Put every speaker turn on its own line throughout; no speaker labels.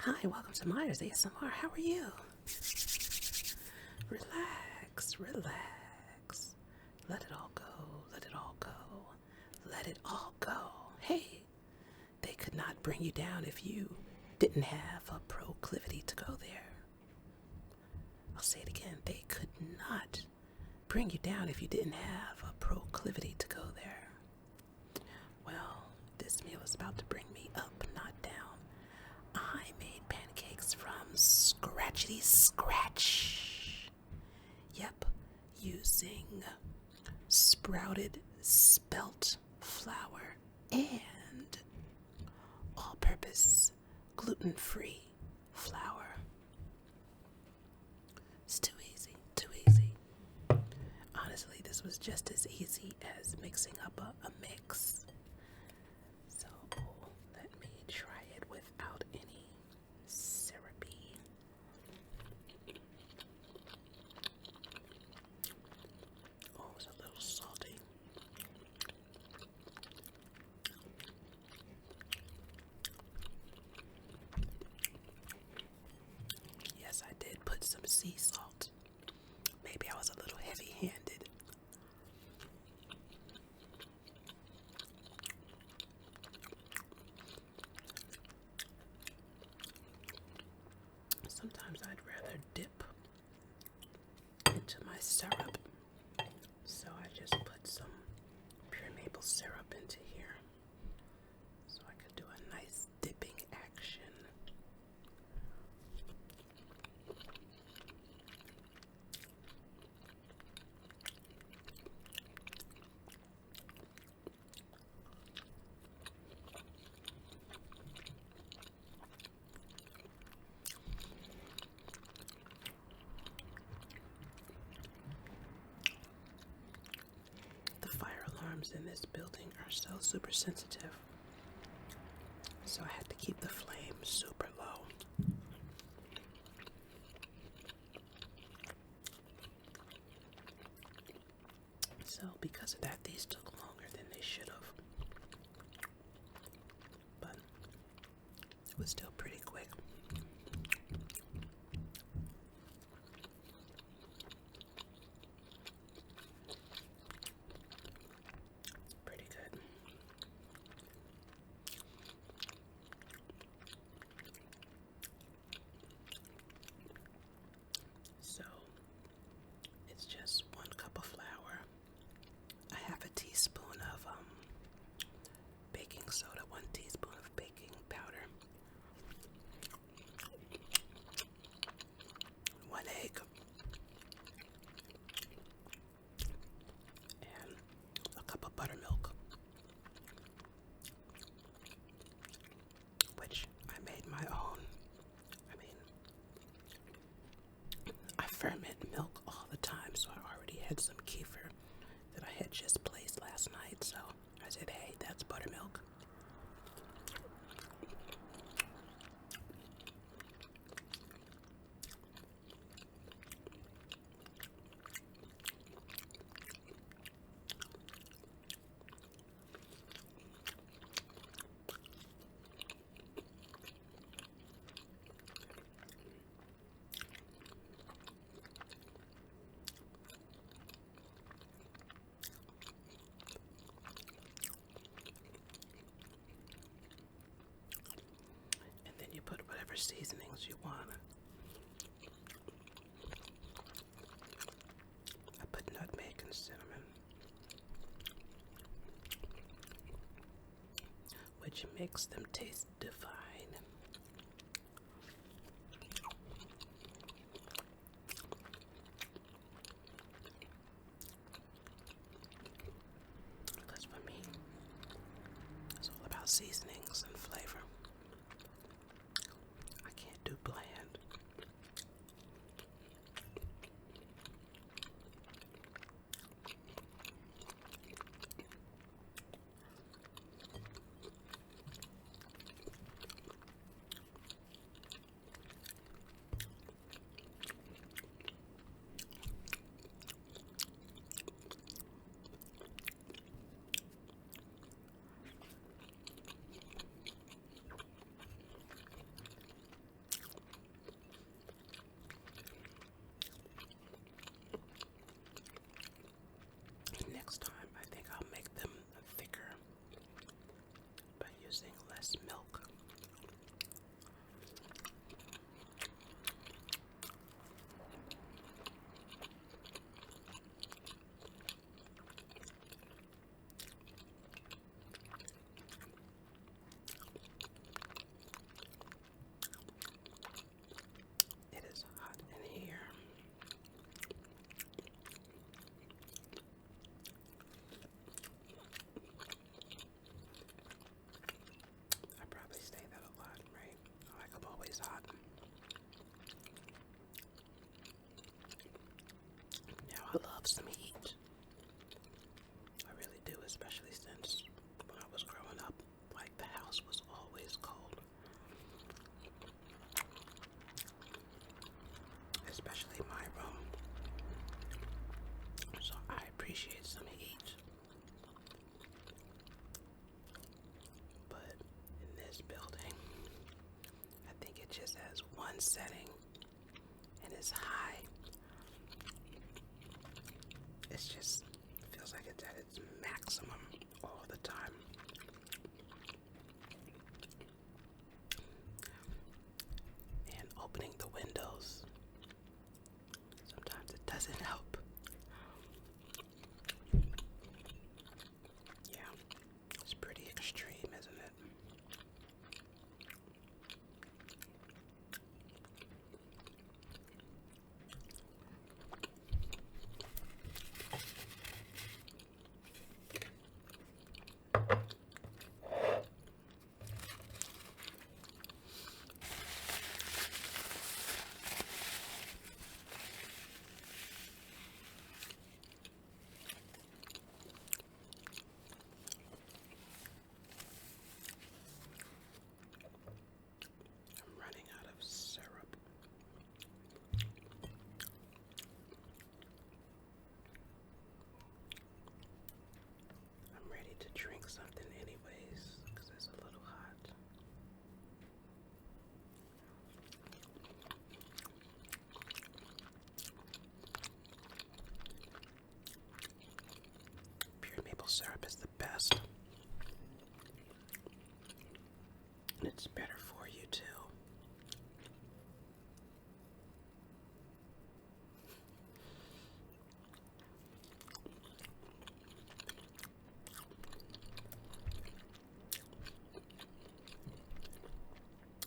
Hi, welcome to Myers ASMR. How are you? Relax, relax. Let it all go, let it all go, let it all go. Hey, they could not bring you down if you didn't have a proclivity to go there. I'll say it again. They could not bring you down if you didn't have a proclivity to go there. Well, this meal is about to bring me up, not down. I made pancakes from scratchity scratch. Yep, using sprouted spelt flour and all-purpose gluten-free flour. It's too easy, too easy. Honestly, this was just as easy as mixing up a mix. So let me try it without any syrupy. Oh, it's a little salty. Yes, I did put some sea salt. Maybe I was a little heavy-handed. Sometimes I'd rather dip into my syrup. So I just put some pure maple syrup into here. So I could do a nice dipping action. The fire alarms in this building are so super sensitive. So I had to keep the flame super low. So because of that, these took longer than they should have. But it was still pretty quick. Pretty good. So it's just 1 cup of flour, a half a teaspoon of baking soda, 1 teaspoon of baking powder, 1 egg, and a cup of buttermilk, which I made my own. I mean, I ferment milk all the time, so I already had some kefir that I had just placed last night, so I said, hey, that's buttermilk. And then you put whatever seasonings you want. I put nutmeg and cinnamon, which makes them taste divine. Because for me, it's all about seasonings and flavor. I can't do bland. love some heat. I really do, especially since when I was growing up, like the house was always cold. Especially my room. So I appreciate some heat. But in this building, I think it just has one setting and it's high. It's just feels like it's at its maximum all the time. And opening the windows, sometimes it doesn't help. Yeah, it's pretty extreme, isn't it? I'm running out of syrup. I'm ready to drink something anyways, because it's a little hot. Pure maple syrup is the best. And it's better for you too.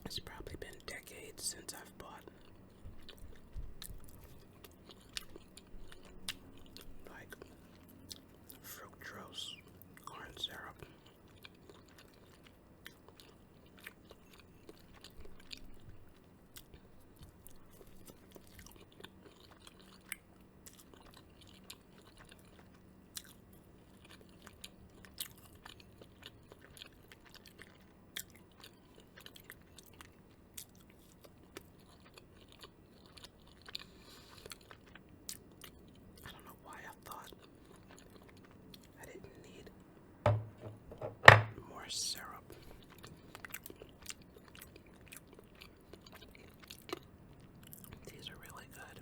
It's probably been decades since I've bought like fructose corn syrup. I don't know why I thought I didn't need more syrup. These are really good.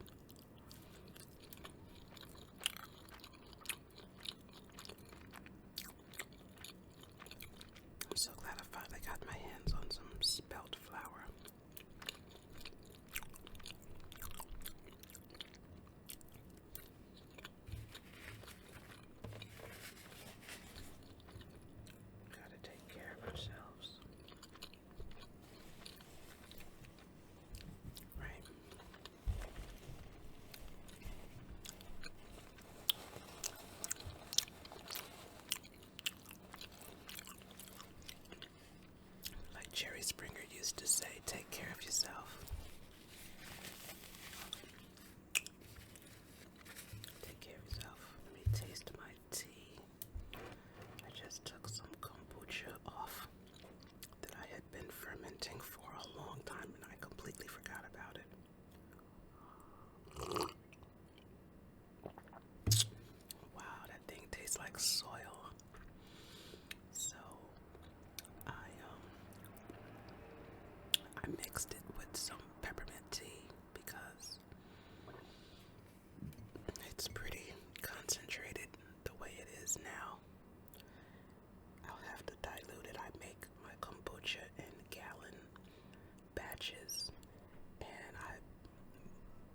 I'm so glad I finally got my hands on some spelt flour. Gotta take care of ourselves. Right. Like Jerry Springer used to say, take care of yourself. Take care of yourself. Let me taste my tea. I just took some kombucha off that I had been fermenting for a long time and I completely forgot about it. Wow, that thing tastes like soil. So I mixed it with some peppermint tea because it's pretty concentrated the way it is now. I'll have to dilute it. I make my kombucha in gallon batches and I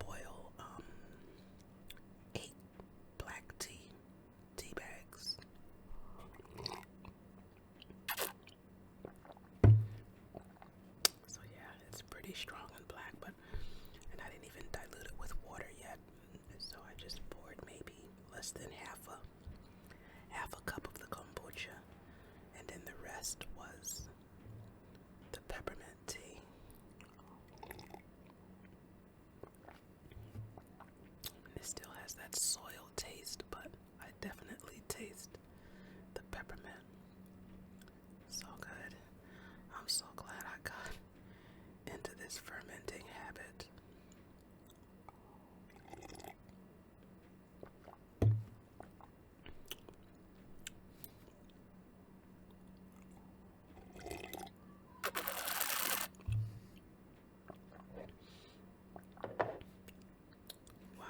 boil 8 black tea bags. So yeah, it's pretty strong and black, and I didn't even dilute it with water yet. So I just poured maybe less than half a cup of the kombucha, and then the rest was the peppermint tea. It still has that soil taste. taste the peppermint. So good. I'm so glad I got into this fermenting habit. Wow,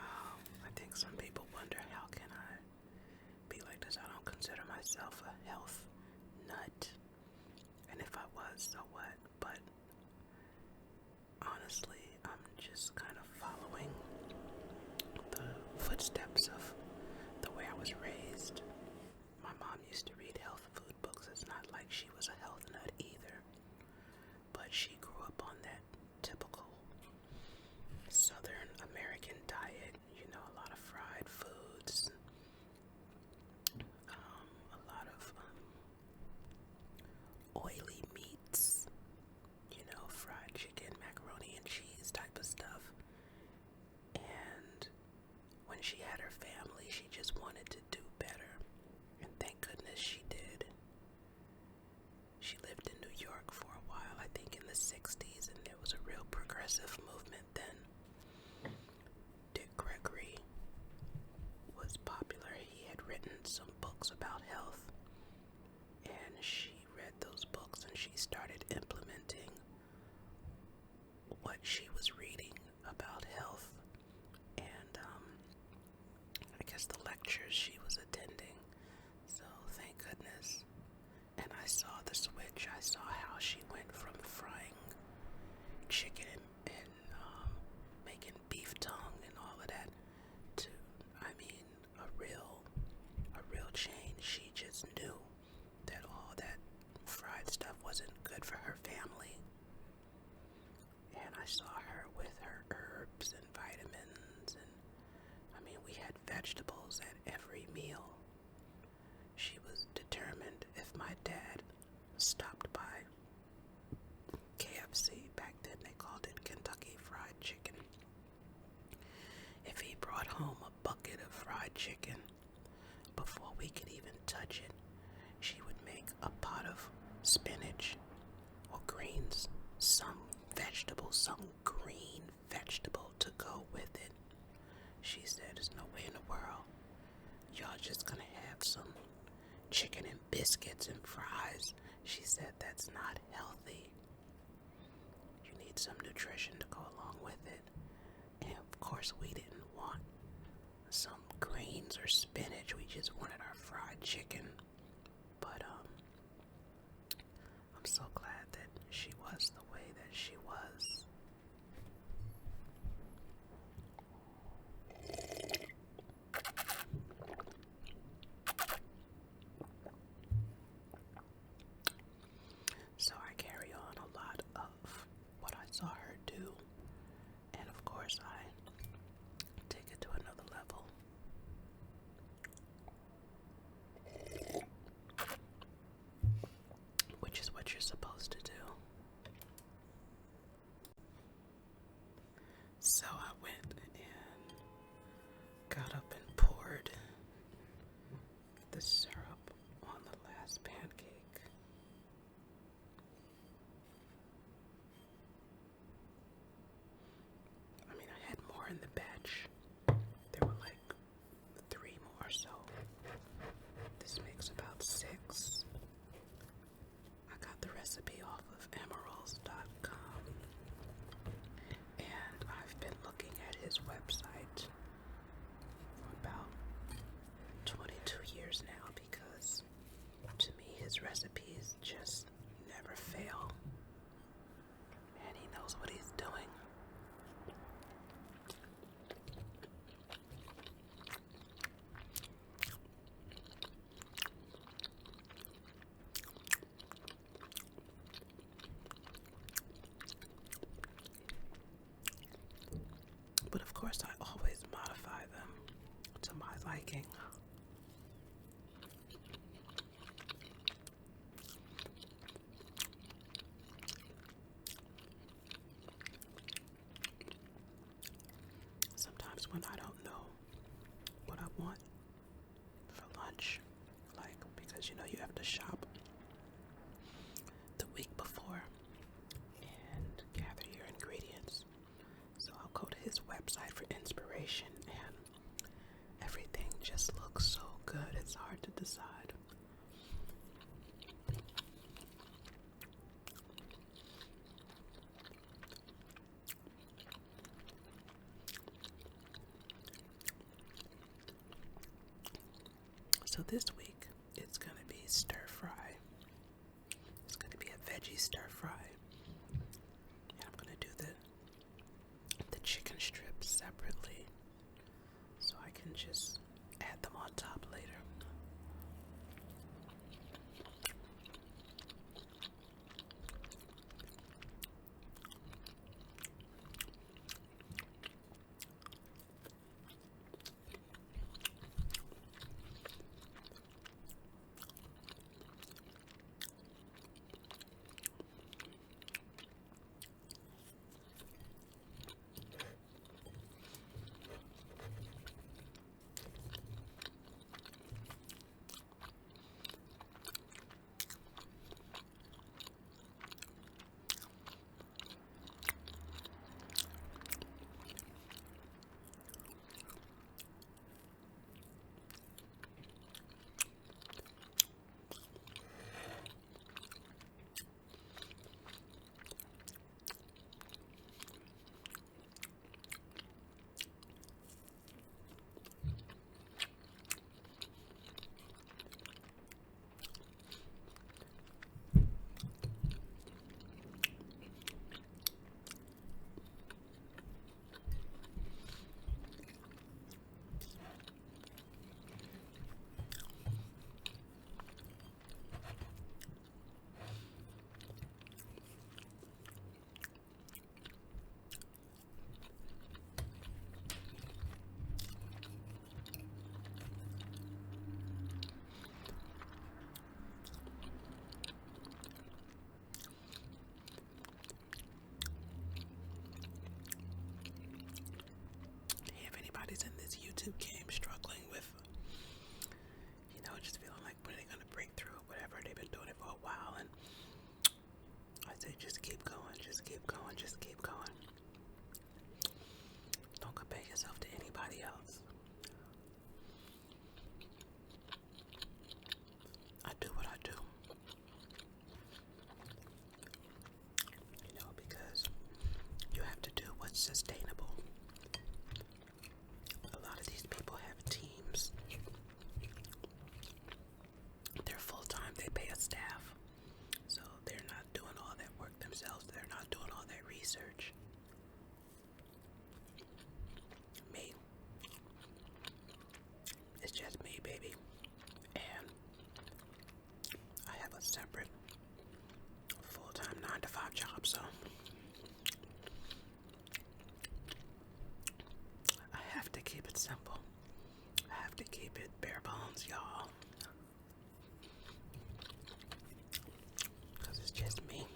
I think some people wonder, how can I be like this? I don't consider myself a health nut. And if I was, so what? But honestly, I'm just kind of following the footsteps of the way I was raised. My mom used to read health food books. It's not like she was a health nut either, but she grew up on that typical Southern American diet, a lot of fried foods, a lot of oily meats, fried chicken, macaroni and cheese type of stuff. And when she had her family, she just wanted to do better. And thank goodness she did. She lived in New York for a while, I think in the 60s, and there was a real progressive movement then. Dick Gregory was popular. He had written some books about health, and she read those books and she started implementing what she was reading about health, and I guess the lectures she was attending. So thank goodness. And I saw the switch. I saw how she went from frying chicken and making beef tongue and all of that to, a real change. She just knew that all that fried stuff wasn't good for her family. And I saw her with her herbs and vitamins, and we had vegetables at every meal. She was determined, if my dad stopped by KFC, back then they called it Kentucky Fried Chicken, if he brought home a bucket of fried chicken, before we could even touch it, she would make a pot of spinach or greens, some vegetable, some green vegetable to go with it. She said, there's no way in the world y'all just gonna have some chicken and biscuits and fries. She said that's not healthy. You need some nutrition to go along with it. And of course we didn't want some greens or spinach. We just wanted our fried chicken. But I'm so glad that she was the way that she was. So I carry on a lot of what I saw her do, and of course I take it to another level. Which is what you're supposed to do. So I went and got up and poured the syrup on the last pancake. I had more in the batch. There were like 3 more, so this makes about 6. I got the recipe off of emeralds.com, and I've been looking at his website for about 22 years now, because to me his recipes just never fail, and he knows what he's doing. But of course I always modify them to my liking. Sometimes when I don't know what I want for lunch, website for inspiration, and everything just looks so good. It's hard to decide. So this week, it's going to be stir fry. It's going to be a veggie stir fry. And I'm going to do the chicken strips separately, so I can just add them on top later. In this YouTube game struggling with, just feeling like when they're going to break through or whatever. They've been doing it for a while, and I say just keep going, just keep going, just keep going. Don't compare yourself to anybody else. I do what I do, because you have to do what's sustainable. These people have teams. They're full-time. They pay a staff. So they're not doing all that work themselves. They're not doing all that research. Me. It's just me, baby. And I have a separate full-time 9-to-5 job, so I have to keep it simple. I have to keep it bare bones, y'all. Because it's just me.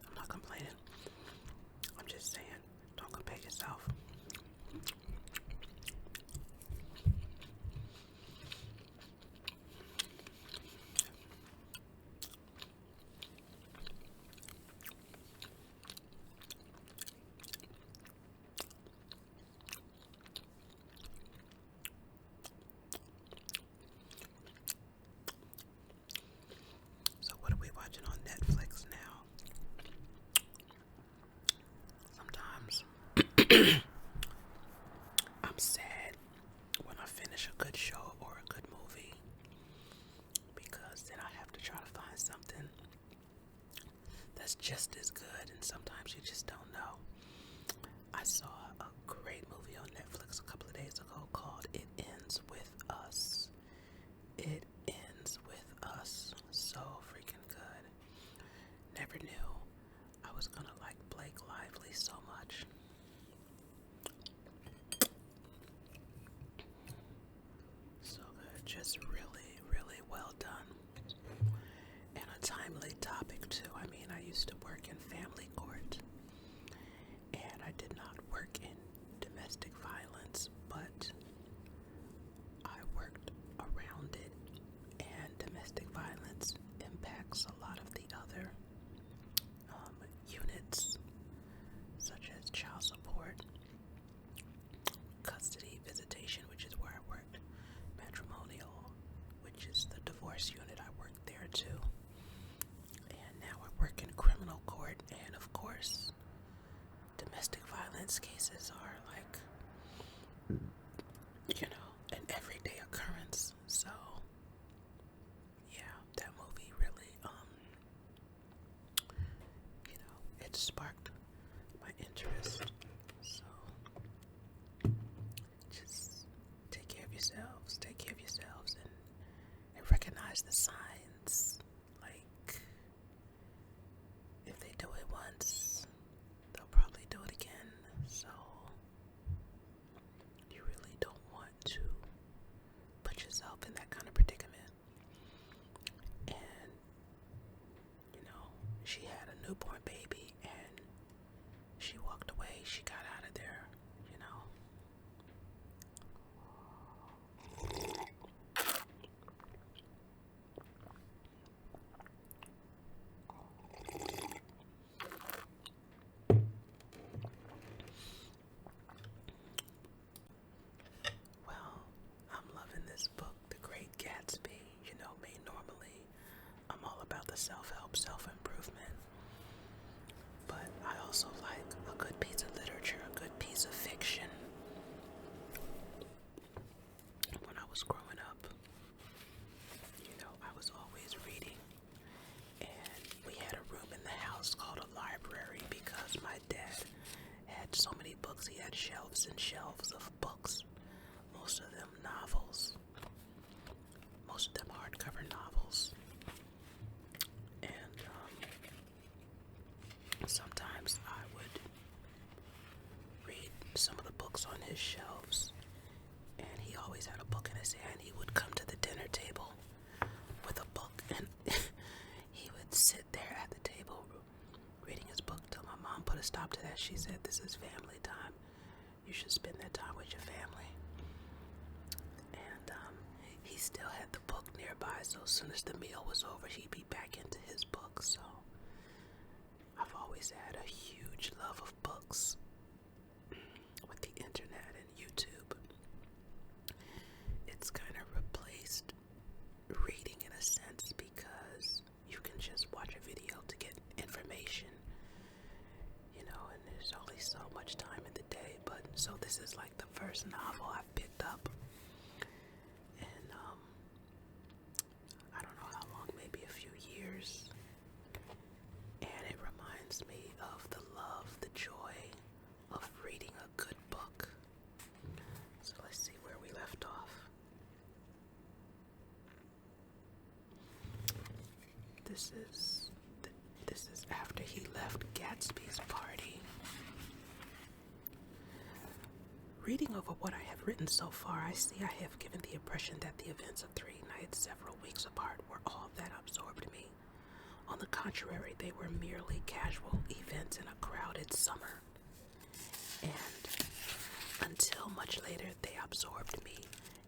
I'm not complaining. I'm just saying, don't compare yourself. Watching on Netflix now. Sometimes I'm sad when I finish a good show or a good movie, because then I have to try to find something that's just as good, and sometimes you just don't know. I saw a great movie on Netflix a couple of days ago called It Ends With Us. It Ends With Us. So freaking good. Never knew I was gonna like Blake Lively so much. So good. Just really, really well done. And a timely topic too. I mean, I used to work in family court, and I did not work in domestic violence, but I worked around it, and domestic violence impacts a lot of the other units, such as child support violence cases are like, an everyday occurrence. So, yeah, that movie really, it sparked my interest. So, just take care of yourselves, and recognize the signs. Like, if they do it once, they'll probably do it again. So, you really don't want to put yourself in that kind of predicament. And, she had a newborn baby and she walked away. She got out of there, Well, I'm loving this book, The Great Gatsby. Me normally, I'm all about the self-help, self-improvement. But I also like a good piece of literature, a good piece of fiction. When I was growing up, I was always reading. And we had a room in the house called a library because my dad had so many books. He had shelves and shelves of books. Most of them novels. Most of them hardcover novels. And sometimes I would read some of the books on his shelves. And he always had a book in his hand. He would come to the dinner table with a book, and he would sit there at the table reading his book till my mom put a stop to that. She said, "This is family time. You should spend that time with your family." And he still had the book nearby, so as soon as the meal was over, he'd be back into his book. So I've always had a huge love of books. With the internet and YouTube, it's kind of replaced reading in a sense because you can just watch a video to get information, and there's only so much time in the day. But so this is like the first novel I've picked up, and I don't know how long, maybe a few years, and it reminds me of the love, the joy of reading a good book. So let's see where we left off. This is after he left Gatsby's party. Reading over what I have written so far, I see I have given the impression that the events of 3 nights several weeks apart were all that absorbed me. On the contrary, they were merely casual events in a crowded summer. And until much later, they absorbed me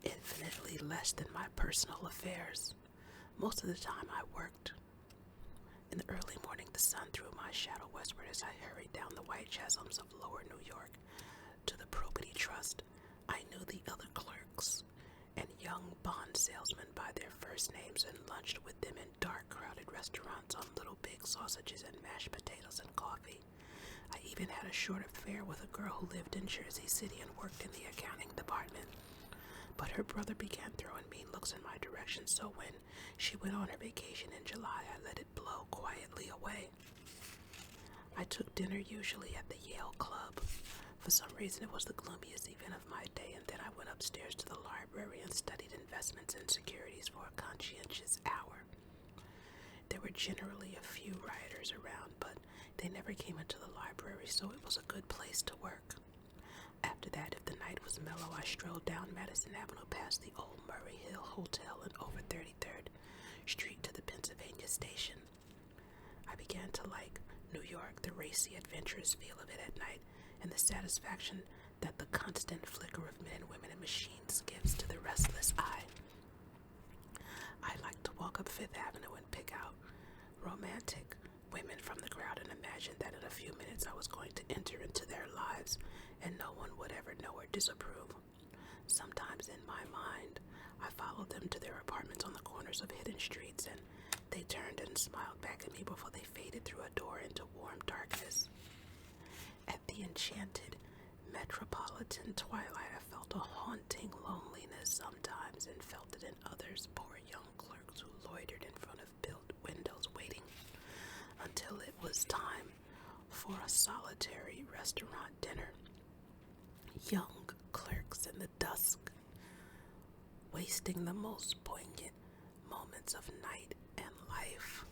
infinitely less than my personal affairs. Most of the time I worked. In the early morning, the sun threw my shadow westward as I hurried down the white chasms of lower New York to the Probity Trust. I knew the other clerks and young bond salesmen by their first names and lunched with them in dark, crowded restaurants on Little Big sausages and mashed potatoes and coffee. I even had a short affair with a girl who lived in Jersey City and worked in the accounting department. But her brother began throwing mean looks in my direction, so when she went on her vacation in July, I let it blow quietly away. I took dinner usually at the Yale Club. For some reason, it was the gloomiest event of my day, and then I went upstairs to the library and studied investments and securities for a conscientious hour. There were generally a few writers around, but they never came into the library, so it was a good place to work. After that, if the night was mellow, I strolled down Madison Avenue past the old Murray Hill Hotel and over 33rd Street to the Pennsylvania Station. I began to like New York, the racy, adventurous feel of it at night, and the satisfaction that the constant flicker of men, women, and machines gives to the restless eye. I liked to walk up Fifth Avenue and pick out romantic women from the crowd and imagine that in a few minutes I was going to enter into their lives and no one would ever know or disapprove. Sometimes in my mind, I followed them to their apartments on the corners of hidden streets, and they turned and smiled back at me before they faded through a door into warm darkness. At the enchanted metropolitan twilight, I felt a haunting loneliness sometimes and felt it in others, poor young clerks who loitered in front of built windows waiting until it was time for a solitary restaurant dinner. Young clerks in the dusk, wasting the most poignant moments of night and life.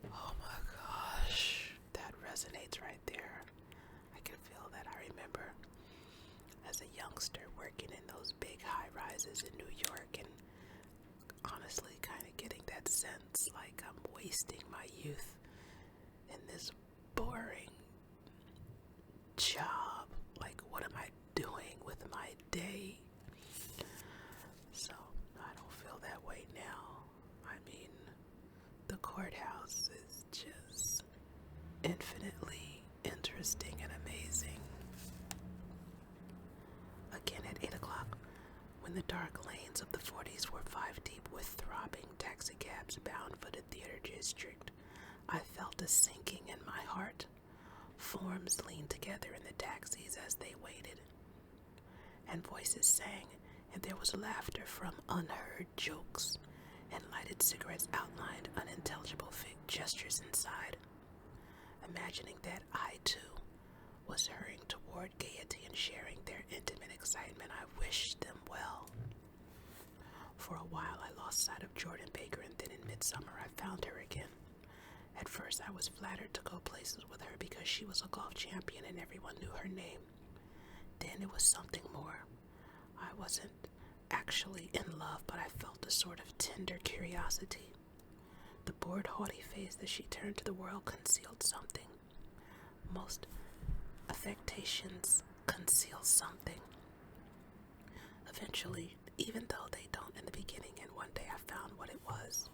Oh my gosh, that resonates right there. I can feel that. I remember as a youngster working in those big high rises in New York and honestly kind of getting that sense like I'm wasting my youth in this boring job. Like, what am I doing with my day? So I don't feel that way now. I mean, the courthouse is just infinitely interesting and amazing. Again at 8 o'clock, when the dark lanes of the 40s were 5 deep with throbbing taxicabs bound for the theater district, I felt a sinking in my heart. Forms leaned together in the taxis as they waited, and voices sang, and there was laughter from unheard jokes, and lighted cigarettes outlined unintelligible gestures inside. Imagining that I, too, was hurrying toward gaiety and sharing their intimate excitement, I wished them well. For a while, I lost sight of Jordan Baker, and then in midsummer, I found her again. At first, I was flattered to go places with her because she was a golf champion and everyone knew her name. Then it was something more. I wasn't actually in love, but I felt a sort of tender curiosity. The bored, haughty face that she turned to the world concealed something. Most affectations conceal something. Eventually, even though they don't in the beginning, and one day I found what it was.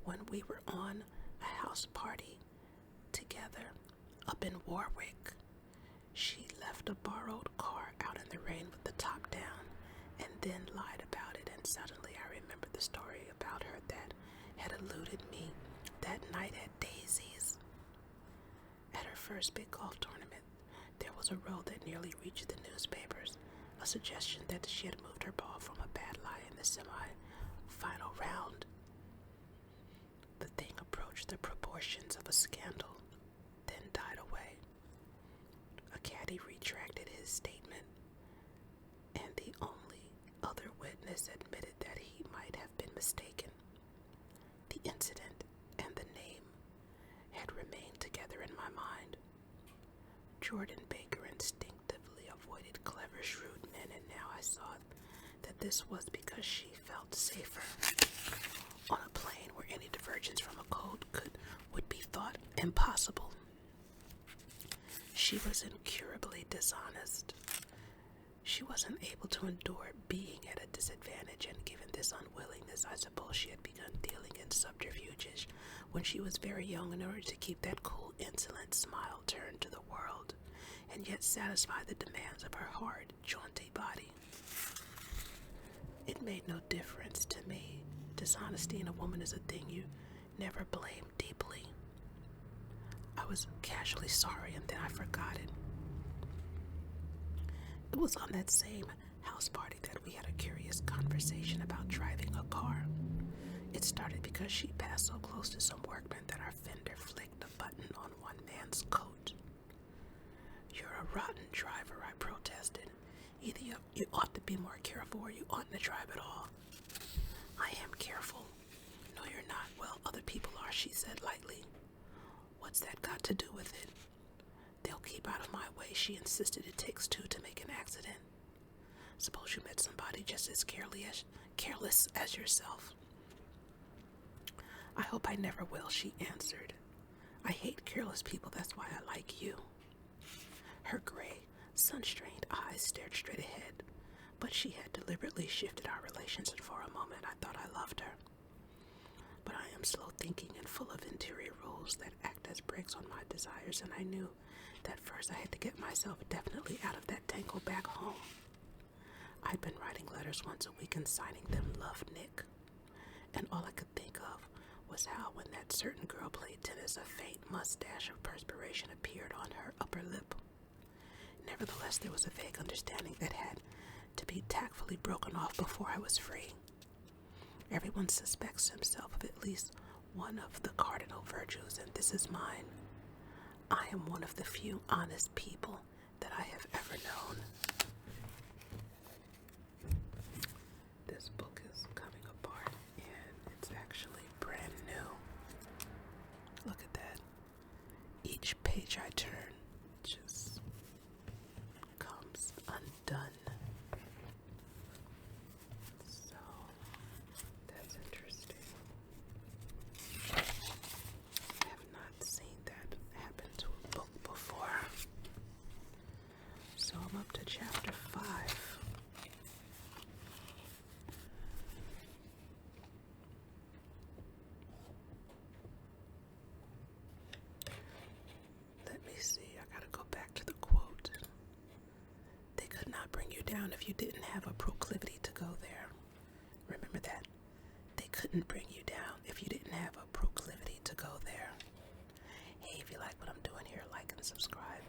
When we were on a house party together up in Warwick, she left a borrowed car out in the rain with the top down and then lied about it, and suddenly I remembered the story about her that had eluded me that night at Daisy's. At her first big golf tournament, there was a row that nearly reached the newspapers, a suggestion that she had moved her ball from a bad lie in the semi-final round. The thing approached the proportions of a scandal, then died away. A caddy retracted his statement, and the only other witness admitted that he might have been mistaken. The incident and the name had remained together in my mind. Jordan Baker instinctively avoided clever, shrewd men, and now I saw that this was because she felt safer on a plane where any divergence from a code would be thought impossible. She was incurably dishonest. She wasn't able to endure being at a disadvantage, and given this unwillingness, I suppose she had begun dealing in subterfuges when she was very young in order to keep that cool, insolent smile turned to the world, and yet satisfy the demands of her hard, jaunty body. It made no difference to me. Dishonesty in a woman is a thing you never blame deeply. I was casually sorry, and then I forgot it. It was on that same house party that we had a curious conversation about driving a car. It started because she passed so close to some workmen that our fender flicked a button on one man's coat. "You're a rotten driver," I protested. "Either you ought to be more careful or you oughtn't to drive at all." "I am careful." "No, you're not." "Well, other people are," she said lightly. "What's that got to do with it?" "They'll keep out of my way." She insisted. "It takes two to make an accident." "Suppose you met somebody just as careless as yourself." "I hope I never will," she answered. "I hate careless people. That's why I like you." Her gray, sun-strained eyes stared straight ahead, but she had deliberately shifted our relations, and for a moment I thought I loved her. But I am slow thinking and full of interior rules that act as brakes on my desires, and I knew that first I had to get myself definitely out of that tangle back home. I'd been writing letters once a week and signing them "Love, Nick," and all I could think of was how when that certain girl played tennis, a faint mustache of perspiration appeared on her upper lip. Nevertheless, there was a vague understanding that had to be tactfully broken off before I was free. Everyone suspects himself of at least one of the cardinal virtues, and this is mine. I am one of the few honest people that I have ever known. This book is coming apart, and it's actually brand new. Look at that. Each page I turn just comes undone. So, that's interesting. I have not seen that happen to a book before. So I'm up to chapter 5. Let me see, I gotta go back to the quote. They could not bring you down if you didn't have a proclivity to go there. Remember that. They couldn't bring you down if you didn't have a proclivity to go there. Hey, if you like what I'm doing here, like and subscribe.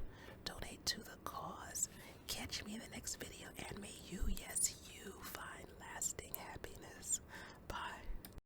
Donate to the cause. Catch me in the next video, and may you, yes,